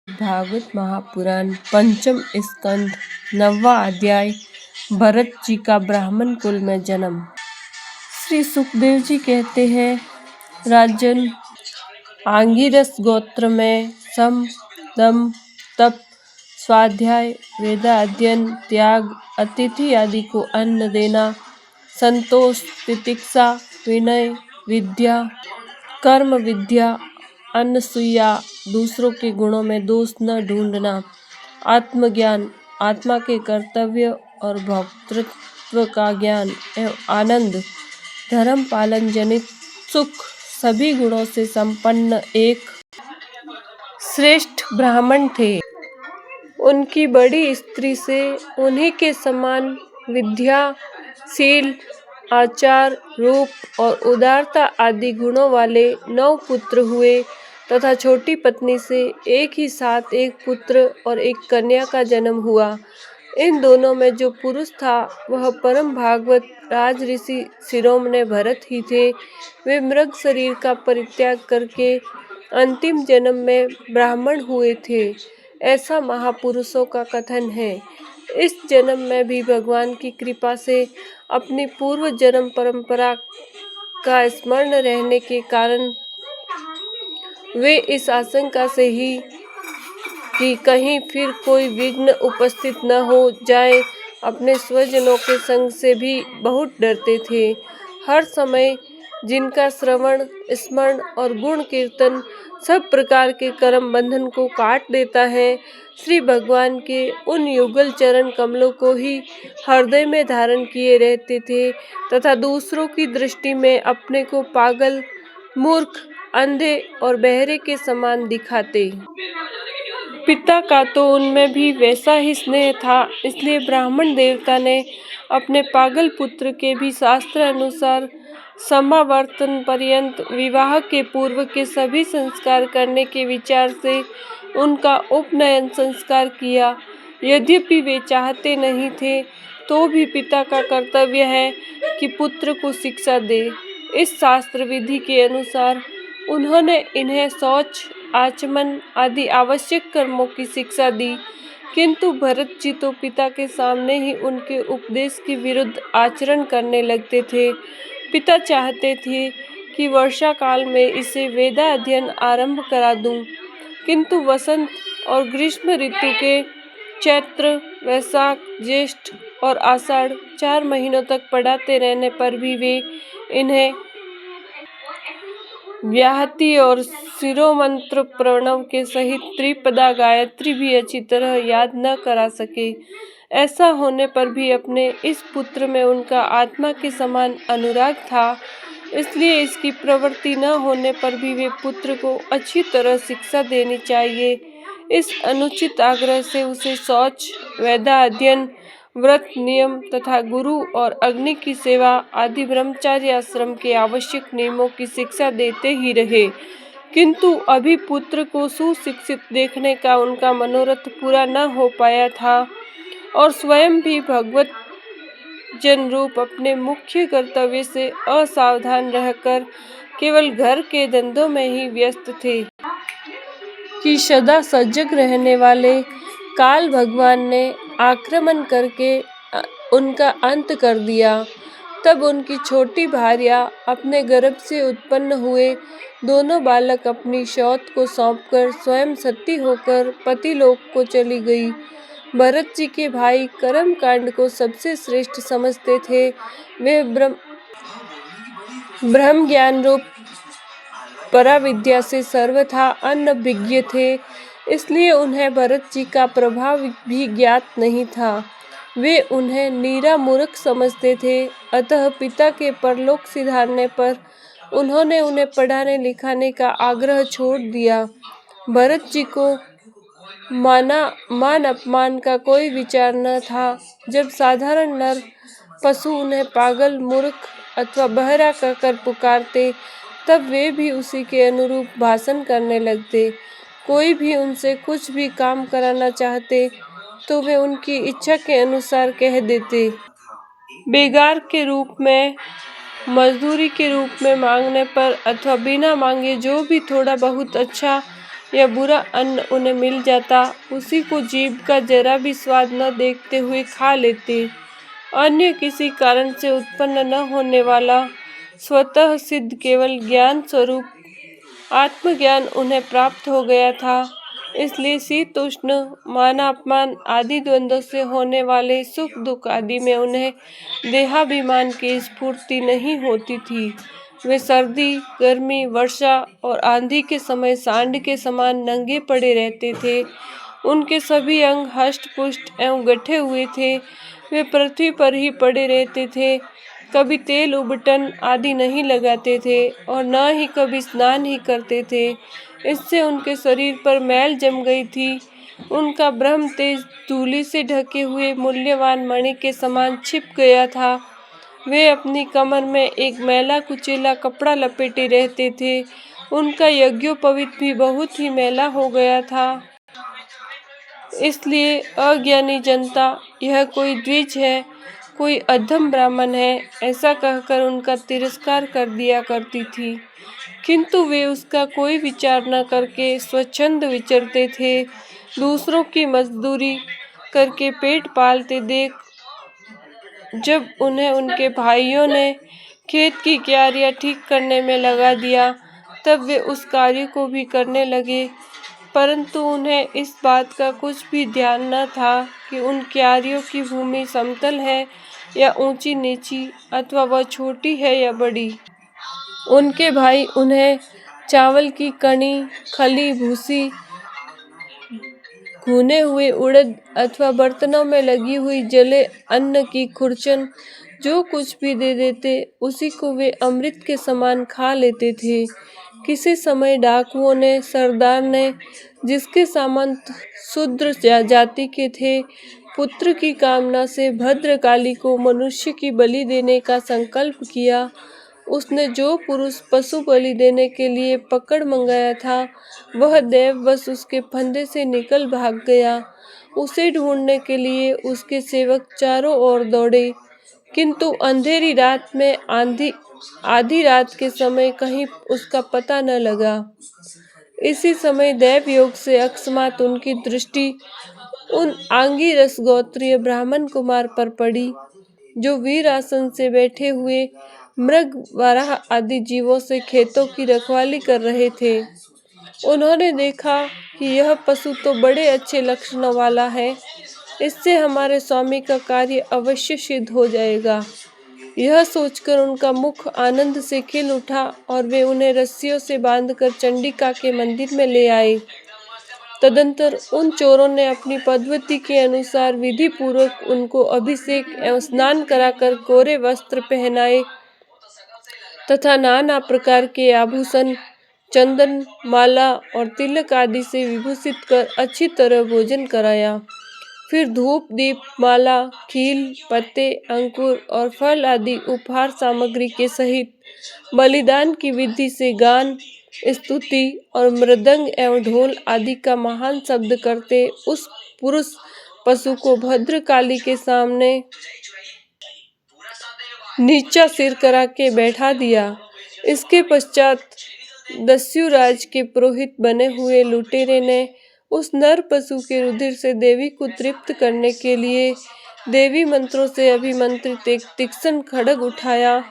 भागवत महापुराण पंचम स्कंद 9वां अध्याय। भरत जी का ब्राह्मण कुल में जन्म। श्री सुखदेव जी कहते हैं, राजन, आंगिरस गोत्र में सम, दम, तप, स्वाध्याय, वेदाध्ययन, त्याग, अतिथि आदि को अन्न देना, संतोष, तितिक्षा, विनय, विद्या, कर्म विद्या, अनसूया, दूसरों के गुणों में दोष न ढूंढना, आत्मज्ञान, आत्मा के कर्तव्य और भोक्तृत्व का ज्ञान एवं आनंद, धर्म पालन जनित सुख, सभी गुणों से संपन्न एक श्रेष्ठ ब्राह्मण थे। उनकी बड़ी स्त्री से उन्हीं के समान विद्या, शील, आचार, रूप और उदारता आदि गुणों वाले 9 पुत्र हुए तथा छोटी पत्नी से एक ही साथ एक पुत्र और एक कन्या का जन्म हुआ। इन दोनों में जो पुरुष था वह परम भागवत राज ऋषि शिरोमणि भरत ही थे। वे मृग शरीर का परित्याग करके अंतिम जन्म में ब्राह्मण हुए थे, ऐसा महापुरुषों का कथन है। इस जन्म में भी भगवान की कृपा से अपनी पूर्व जन्म परंपरा का स्मरण रहने के कारण वे इस आशंका से ही कि कहीं फिर कोई विघ्न उपस्थित न हो जाए, अपने स्वजनों के संग से भी बहुत डरते थे। हर समय जिनका श्रवण, स्मरण और गुण कीर्तन सब प्रकार के कर्म बंधन को काट देता है, श्री भगवान के उन युगल चरण कमलों को ही हृदय में धारण किए रहते थे तथा दूसरों की दृष्टि में अपने को पागल, मूर्ख, अंधे और बहरे के समान दिखाते। पिता का तो उनमें भी वैसा ही स्नेह था, इसलिए ब्राह्मण देवता ने अपने पागल पुत्र के भी शास्त्र अनुसार समावर्तन पर्यंत विवाह के पूर्व के सभी संस्कार करने के विचार से उनका उपनयन संस्कार किया। यद्यपि वे चाहते नहीं थे तो भी पिता का कर्तव्य है कि पुत्र को शिक्षा दे। इस शास्त्र विधि के अनुसार उन्होंने इन्हें शौच, आचमन आदि आवश्यक कर्मों की शिक्षा दी, किंतु भरत जी तो पिता के सामने ही उनके उपदेश के विरुद्ध आचरण करने लगते थे। पिता चाहते थे कि वर्षा काल में इसे वेदाध्ययन आरंभ करा दूं, किंतु वसंत और ग्रीष्म ऋतु के चैत्र, वैशाख, ज्येष्ठ और आषाढ़ 4 महीनों तक पढ़ाते रहने पर भी वे इन्हें व्याहति और शिरोमंत्र प्रणव के सहित त्रिपदा गायत्री भी अच्छी तरह याद न करा सके। ऐसा होने पर भी अपने इस पुत्र में उनका आत्मा के समान अनुराग था, इसलिए इसकी प्रवृत्ति न होने पर भी वे पुत्र को अच्छी तरह शिक्षा देनी चाहिए। इस अनुचित आग्रह से उसे शौच, वेदाध्ययन, व्रत नियम तथा गुरु और अग्नि की सेवा आदि ब्रह्मचार्य आश्रम के आवश्यक नियमों की शिक्षा देते ही रहे, किंतु अभी पुत्र को सुशिक्षित देखने का उनका मनोरथ पूरा न हो पाया था और स्वयं भी भगवत जन रूप अपने मुख्य कर्तव्य से असावधान रहकर केवल घर के धंधों में ही व्यस्त थे कि सदा सजग रहने वाले काल भगवान ने आक्रमण करके उनका अंत कर दिया। तब उनकी छोटी भार्या अपने गर्भ से उत्पन्न हुए दोनों बालक अपनी शौत को सौंपकर स्वयं सती होकर पतिलोक को चली गई। भरत जी के भाई कर्म कांड को सबसे श्रेष्ठ समझते थे। वे ब्रह्म ज्ञान रूप पराविद्या से सर्वथा अनभिज्ञ थे, इसलिए उन्हें भरत जी का प्रभाव भी ज्ञात नहीं था। वे उन्हें नीरा मूर्ख समझते थे, अतः पिता के परलोक सिधारने पर उन्होंने उन्हें पढ़ाने लिखाने का आग्रह छोड़ दिया। भरत जी को मान अपमान का कोई विचार न था। जब साधारण नर पशु उन्हें पागल, मूर्ख अथवा बहरा कहकर पुकारते, तब वे भी उसी के अनुरूप भाषण करने लगते। कोई भी उनसे कुछ भी काम कराना चाहते तो वे उनकी इच्छा के अनुसार कह देते। बेगार के रूप में, मजदूरी के रूप में मांगने पर अथवा बिना मांगे जो भी थोड़ा बहुत अच्छा या बुरा अन्न उन्हें मिल जाता, उसी को जीभ का जरा भी स्वाद न देखते हुए खा लेते। अन्य किसी कारण से उत्पन्न न होने वाला स्वतः सिद्ध केवल ज्ञान स्वरूप आत्मज्ञान उन्हें प्राप्त हो गया था। इसलिए शीतोष्ण, मान अपमान आदि द्वंद्व से होने वाले सुख दुख आदि में उन्हें देहाभिमान की स्फूर्ति नहीं होती थी। वे सर्दी, गर्मी, वर्षा और आंधी के समय सांड के समान नंगे पड़े रहते थे। उनके सभी अंग हष्ट पुष्ट एवं गठे हुए थे। वे पृथ्वी पर ही पड़े रहते थे, कभी तेल उबटन आदि नहीं लगाते थे और न ही कभी स्नान ही करते थे। इससे उनके शरीर पर मैल जम गई थी। उनका ब्रह्म तेज धूलि से ढके हुए मूल्यवान मणि के समान छिप गया था। वे अपनी कमर में एक मैला कुचेला कपड़ा लपेटे रहते थे। उनका यज्ञोपवीत भी बहुत ही मैला हो गया था। इसलिए अज्ञानी जनता यह कोई द्विज है, कोई अधम ब्राह्मण है, ऐसा कहकर उनका तिरस्कार कर दिया करती थी। किंतु वे उसका कोई विचार न करके स्वच्छंद विचरते थे। दूसरों की मजदूरी करके पेट पालते देख जब उन्हें उनके भाइयों ने खेत की क्यारियां ठीक करने में लगा दिया, तब वे उस कार्य को भी करने लगे। परंतु उन्हें इस बात का कुछ भी ध्यान न था कि उन क्यारियों की भूमि समतल है या ऊंची नीची, अथवा वह छोटी है या बड़ी। उनके भाई उन्हें चावल की कणी, खली, भूसी, भुने हुए उड़द अथवा बर्तनों में लगी हुई जले अन्न की खुरचन जो कुछ भी दे देते, उसी को वे अमृत के समान खा लेते थे। किसी समय डाकुओं ने, सरदार ने, जिसके सामंत शूद्र जाति के थे, पुत्र की कामना से भद्रकाली को मनुष्य की बलि देने का संकल्प किया। उसने जो पुरुष पशु बलि देने के लिए पकड़ मंगाया था, वह दैववश उसके फंदे से निकल भाग गया। उसे ढूंढने के लिए उसके सेवक चारों ओर दौड़े, किंतु अंधेरी रात में आधी रात के समय कहीं उसका पता न लगा। इसी समय दैव योग से अकस्मात उनकी दृष्टि उन आंगिरस गोत्रीय ब्राह्मण कुमार पर पड़ी, जो वीर आसन से बैठे हुए मृग, वराह आदि जीवों से खेतों की रखवाली कर रहे थे। उन्होंने देखा कि यह पशु तो बड़े अच्छे लक्षणों वाला है, इससे हमारे स्वामी का कार्य अवश्य सिद्ध हो जाएगा। यह सोचकर उनका मुख आनंद से खिल उठा और वे उन्हें रस्सियों से बांधकर चंडिका के मंदिर में ले आए। तदंतर उन चोरों ने अपनी पद्धति के अनुसार विधि पूर्वक उनको अभिषेक एवं स्नान कराकर कोरे वस्त्र पहनाए तथा नाना प्रकार के आभूषण, चंदन, माला और तिलक आदि से विभूषित कर अच्छी तरह भोजन कराया। फिर धूप, दीप, माला, खील, पत्ते, अंकुर और फल आदि उपहार सामग्री के सहित बलिदान की विधि से गान, स्तुति और मृदंग एवं ढोल आदि का महान शब्द करते उस पुरुष पशु को भद्रकाली के सामने नीचा सिर करा के बैठा दिया। इसके पश्चात दस्युराज के पुरोहित बने हुए लुटेरे ने उस नर पशु के रुधिर से देवी को तृप्त करने के लिए देवी मंत्रों से अभिमंत्रित एक तीक्ष्ण खड्ग उठाया।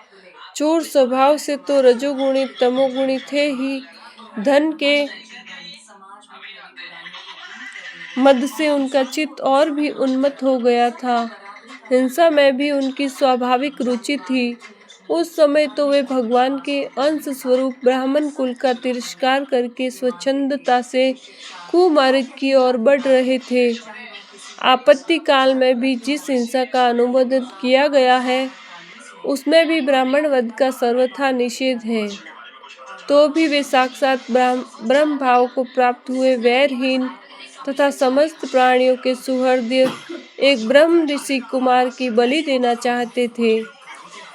चोर स्वभाव से तो रजोगुणी तमोगुणी थे ही, धन के मद से उनका चित्त और भी उन्मत्त हो गया था। हिंसा में भी उनकी स्वाभाविक रुचि थी। उस समय तो वे भगवान के अंश स्वरूप ब्राह्मण कुल का तिरस्कार करके स्वच्छंदता से कुमार्ग की ओर बढ़ रहे थे। आपत्ति काल में भी जिस हिंसा का अनुमोदन किया गया है, उसमें भी ब्राह्मण वध का सर्वथा निषेध है। तो भी वे साक्षात ब्रह्म भाव को प्राप्त हुए वैरहीन तथा समस्त प्राणियों के सुहृदय एक ब्रह्म ऋषि कुमार की बलि देना चाहते थे।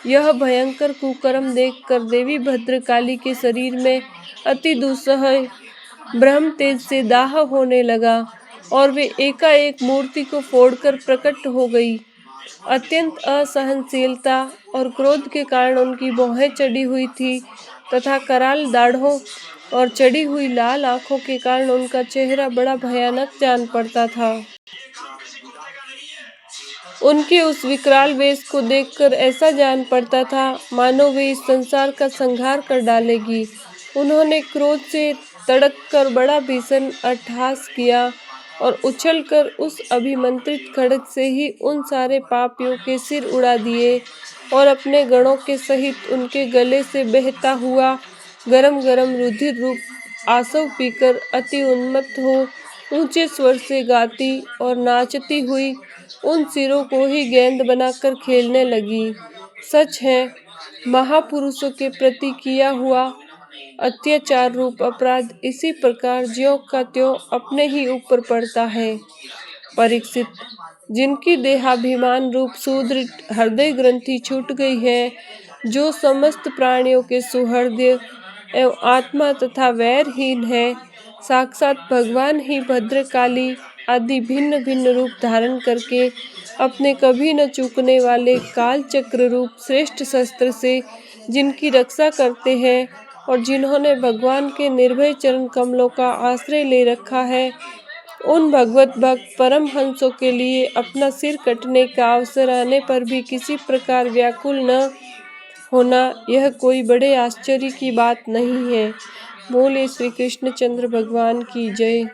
यह भयंकर कुकर्म देखकर देवी भद्रकाली के शरीर में अति दुस्सह ब्रह्म तेज से दाह होने लगा और वे एकाएक मूर्ति को फोड़कर प्रकट हो गई। अत्यंत असहनशीलता और क्रोध के कारण उनकी भौहें चढ़ी हुई थी तथा कराल दाढ़ों और चढ़ी हुई लाल आंखों के कारण उनका चेहरा बड़ा भयानक जान पड़ता था। उनके उस विकराल वेश को देखकर ऐसा जान पड़ता था मानो वे इस संसार का संहार कर डालेगी। उन्होंने क्रोध से तड़ककर बड़ा भीषण अट्टहास किया और उछलकर उस अभिमंत्रित खड्ग से ही उन सारे पापियों के सिर उड़ा दिए और अपने गणों के सहित उनके गले से बहता हुआ गरम गरम रुधिर रूप आसव पीकर अति उन्मत्त हो ऊंचे स्वर से गाती और नाचती हुई उन सिरों को ही गेंद बनाकर खेलने लगी। सच है, महापुरुषों के प्रति किया हुआ अत्याचार रूप अपराध इसी प्रकार ज्यों का त्यों अपने ही ऊपर पड़ता है। परीक्षित, जिनकी देहाभिमान रूप सुदृढ़ हृदय ग्रंथि छूट गई है, जो समस्त प्राणियों के सुहृदय एवं आत्मा तथा वैरहीन है, साक्षात भगवान ही भद्रकाली आदि भिन्न भिन्न रूप धारण करके अपने कभी न चूकने वाले काल चक्र रूप श्रेष्ठ शस्त्र से जिनकी रक्षा करते हैं और जिन्होंने भगवान के निर्भय चरण कमलों का आश्रय ले रखा है, उन भगवत भक्त परमहंसों के लिए अपना सिर कटने का अवसर आने पर भी किसी प्रकार व्याकुल न होना, यह कोई बड़े आश्चर्य की बात नहीं है। बोले श्री कृष्णचंद्र भगवान की जय।